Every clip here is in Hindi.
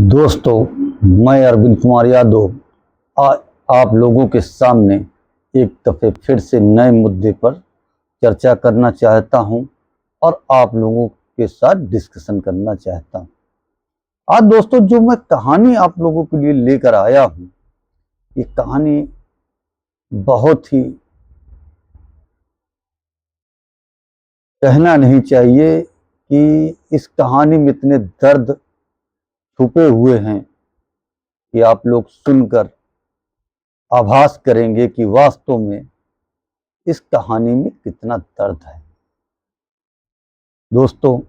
दोस्तों, मैं अरविंद कुमार यादव आज आप लोगों के सामने एक दफ़े फिर से नए मुद्दे पर चर्चा करना चाहता हूं और आप लोगों के साथ डिस्कशन करना चाहता हूं। आज दोस्तों, जो मैं कहानी आप लोगों के लिए लेकर आया हूं, ये कहानी बहुत ही कहना नहीं चाहिए कि इस कहानी में इतने दर्द छुपे हुए हैं कि आप लोग सुनकर आभास करेंगे कि वास्तव में इस कहानी में कितना दर्द है। दोस्तों,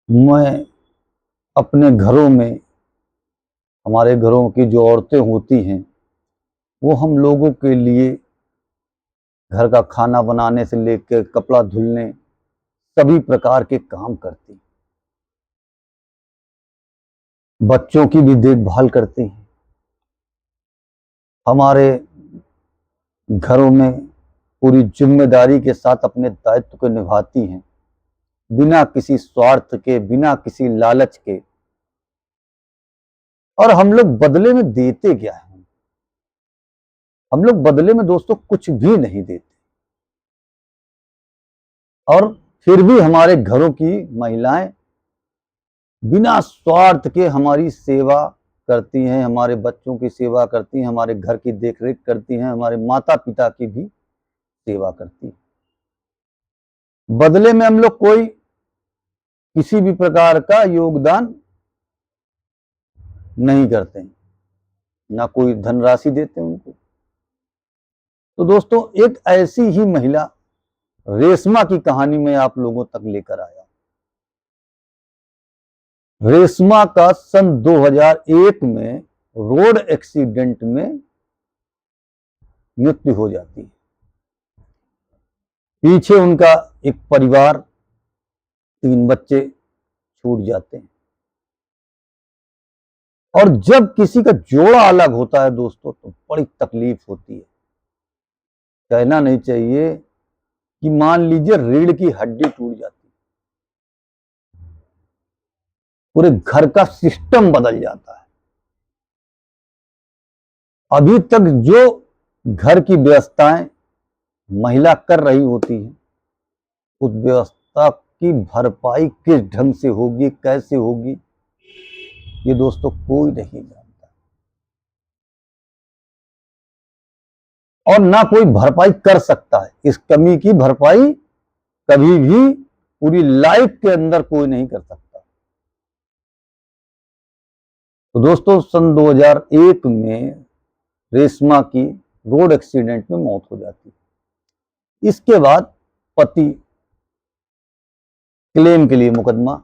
मैं अपने घरों में, हमारे घरों की जो औरतें होती हैं, वो हम लोगों के लिए घर का खाना बनाने से लेकर कपड़ा धुलने सभी प्रकार के काम करती हैं। बच्चों की भी देखभाल करती हैं। हमारे घरों में पूरी जिम्मेदारी के साथ अपने दायित्व को निभाती हैं, बिना किसी स्वार्थ के, बिना किसी लालच के। और हम लोग बदले में देते क्या हैं? हम लोग बदले में दोस्तों कुछ भी नहीं देते। और फिर भी हमारे घरों की महिलाएं बिना स्वार्थ के हमारी सेवा करती हैं, हमारे बच्चों की सेवा करती हैं, हमारे घर की देखरेख करती हैं, हमारे माता पिता की भी सेवा करती हैं। बदले में हम लोग कोई किसी भी प्रकार का योगदान नहीं करते हैं, ना कोई धनराशि देते हैं उनको। तो दोस्तों, एक ऐसी ही महिला रेशमा की कहानी में आप लोगों तक लेकर आया। रेशमा का सन 2001 में रोड एक्सीडेंट में मृत्यु हो जाती है। पीछे उनका एक परिवार, 3 बच्चे छूट जाते हैं। और जब किसी का जोड़ा अलग होता है दोस्तों, तो बड़ी तकलीफ होती है। कहना नहीं चाहिए कि मान लीजिए रीढ़ की हड्डी टूट जाती है, पूरे घर का सिस्टम बदल जाता है। अभी तक जो घर की व्यवस्थाएं महिला कर रही होती है, उस व्यवस्था की भरपाई किस ढंग से होगी, कैसे होगी, ये दोस्तों कोई नहीं जानता। और ना कोई भरपाई कर सकता है। इस कमी की भरपाई कभी भी पूरी लाइफ के अंदर कोई नहीं कर सकता। तो दोस्तों, सन 2001 में रेशमा की रोड एक्सीडेंट में मौत हो जाती है। इसके बाद पति क्लेम के लिए मुकदमा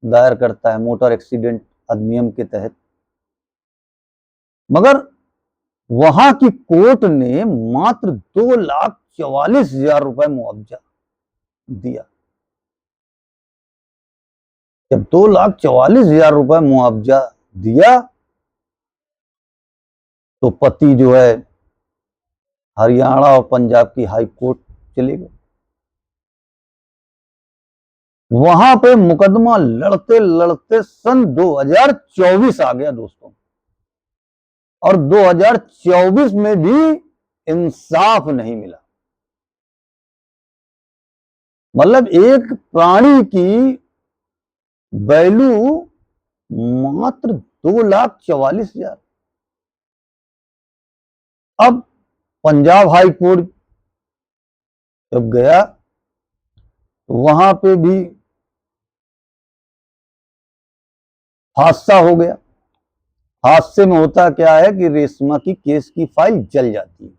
दायर करता है मोटर एक्सीडेंट अधिनियम के तहत, मगर वहां की कोर्ट ने मात्र 2,44,000 रुपए मुआवजा दिया। जब 2,44,000 रुपए मुआवजा दिया, तो पति जो है हरियाणा और पंजाब की हाई कोर्ट चले गए। वहां पे मुकदमा लड़ते लड़ते सन 2024 आ गया दोस्तों, और 2024 में भी इंसाफ नहीं मिला। मतलब एक प्राणी की वैल्यू मात्र 2,44,000। अब पंजाब हाई कोर्ट जब गया, तो वहां पे भी हादसा हो गया। हादसे में होता क्या है कि रेशमा की केस की फाइल जल जाती है।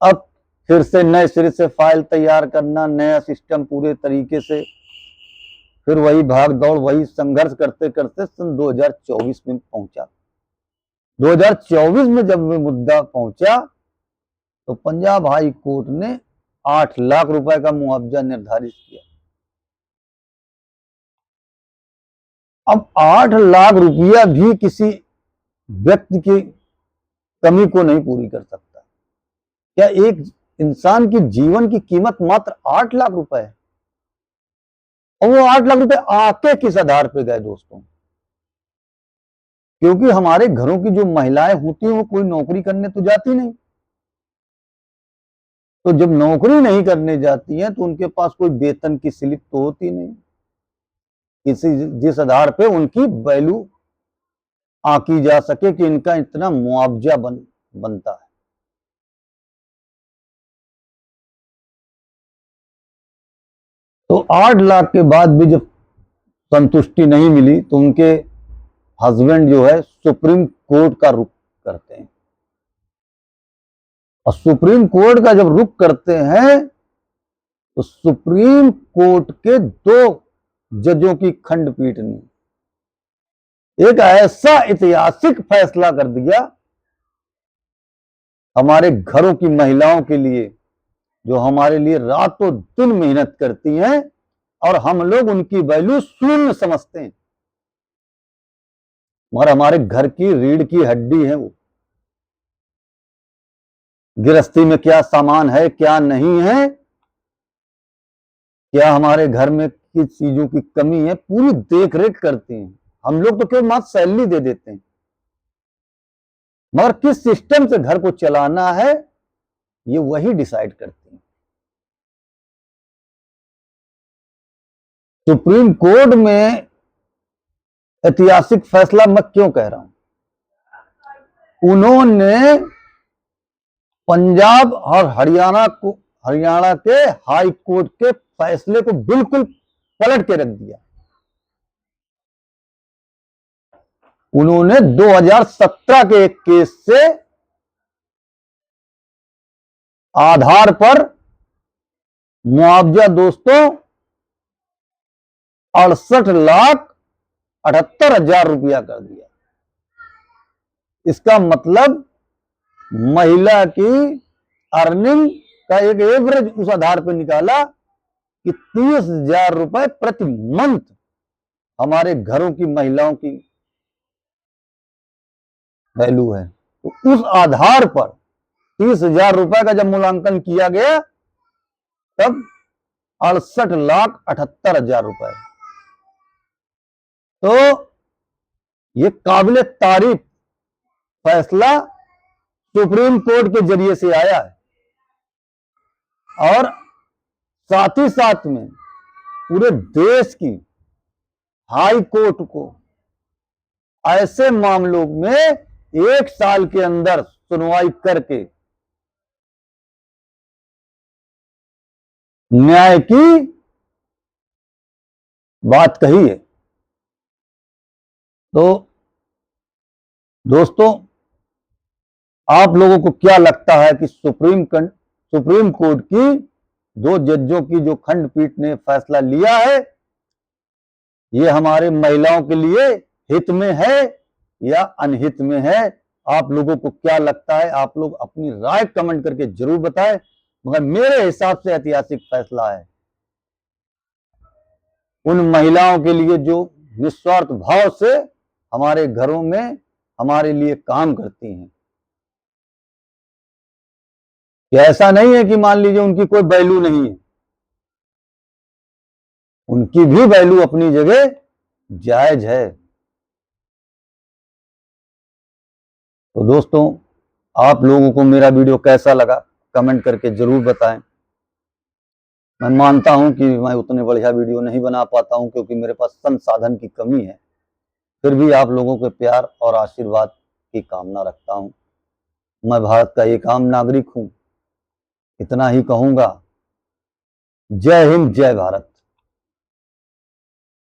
अब फिर से नए सिरे से फाइल तैयार करना, नया सिस्टम पूरे तरीके से, फिर वही भाग दौड़, वही संघर्ष करते करते सन 2024 में पहुंचा। 2024 में जब वो मुद्दा पहुंचा, तो पंजाब हाई कोर्ट ने 8 लाख रुपए का मुआवजा निर्धारित किया। अब 8 लाख रुपया भी किसी व्यक्ति की कमी को नहीं पूरी कर सकता। क्या एक इंसान की जीवन की कीमत मात्र 8 लाख रुपए है? और वो 8 लाख रुपए आके किस आधार पे गए दोस्तों? क्योंकि हमारे घरों की जो महिलाएं होती हैं वो कोई नौकरी करने तो जाती नहीं। तो जब नौकरी नहीं करने जाती हैं तो उनके पास कोई वेतन की स्लिप तो होती नहीं, किसी जिस आधार पे उनकी वैल्यू आंकी जा सके कि इनका इतना मुआवजा बनता है। तो 8 लाख के बाद भी जब संतुष्टि नहीं मिली तो उनके हस्बैंड जो है सुप्रीम कोर्ट का रुख करते हैं, और सुप्रीम कोर्ट का जब रुख करते हैं तो सुप्रीम कोर्ट के 2 जजों की खंडपीठ ने एक ऐसा ऐतिहासिक फैसला कर दिया हमारे घरों की महिलाओं के लिए, जो हमारे लिए रातों दिन मेहनत करती हैं और हम लोग उनकी वैल्यू शून्य समझते हैं, मगर हमारे घर की रीढ़ की हड्डी है वो। गृहस्थी में क्या सामान है क्या नहीं है, क्या हमारे घर में किस चीजों की कमी है, पूरी देख रेख करती हैं। हम लोग तो केवल मात्र सैलरी दे देते हैं, मगर किस सिस्टम से घर को चलाना है ये वही डिसाइड करती हैं। सुप्रीम कोर्ट में ऐतिहासिक फैसला मैं क्यों कह रहा हूं, उन्होंने पंजाब और हरियाणा के हाई कोर्ट के फैसले को बिल्कुल पलट के रख दिया। उन्होंने 2017 के एक केस से आधार पर मुआवजा दोस्तों 68,78,000 रुपया कर दिया। इसका मतलब महिला की अर्निंग का एक एवरेज उस आधार पर निकाला कि 30,000 रुपए प्रति मंथ हमारे घरों की महिलाओं की वैल्यू है। तो उस आधार पर 30,000 रुपए का जब मूल्यांकन किया गया तब 68,78,000 रुपए। तो ये काबिले तारीफ फैसला सुप्रीम कोर्ट के जरिए से आया है, और साथ ही साथ में पूरे देश की हाई कोर्ट को ऐसे मामलों में 1 साल के अंदर सुनवाई करके न्याय की बात कही है। तो दोस्तों, आप लोगों को क्या लगता है कि सुप्रीम कोर्ट की 2 जजों की जो खंडपीठ ने फैसला लिया है ये हमारे महिलाओं के लिए हित में है या अनहित में है? आप लोगों को क्या लगता है? आप लोग अपनी राय कमेंट करके जरूर बताएं, मगर मेरे हिसाब से ऐतिहासिक फैसला है उन महिलाओं के लिए जो निस्वार्थ भाव से हमारे घरों में हमारे लिए काम करती हैं। कि ऐसा नहीं है कि मान लीजिए उनकी कोई वैल्यू नहीं है, उनकी भी वैल्यू अपनी जगह जायज है। तो दोस्तों, आप लोगों को मेरा वीडियो कैसा लगा कमेंट करके जरूर बताएं। मैं मानता हूं कि मैं उतने बढ़िया वीडियो नहीं बना पाता हूं क्योंकि मेरे पास संसाधन की कमी है, फिर भी आप लोगों के प्यार और आशीर्वाद की कामना रखता हूं। मैं भारत का एक आम नागरिक हूं, इतना ही कहूंगा। जय हिंद, जय भारत।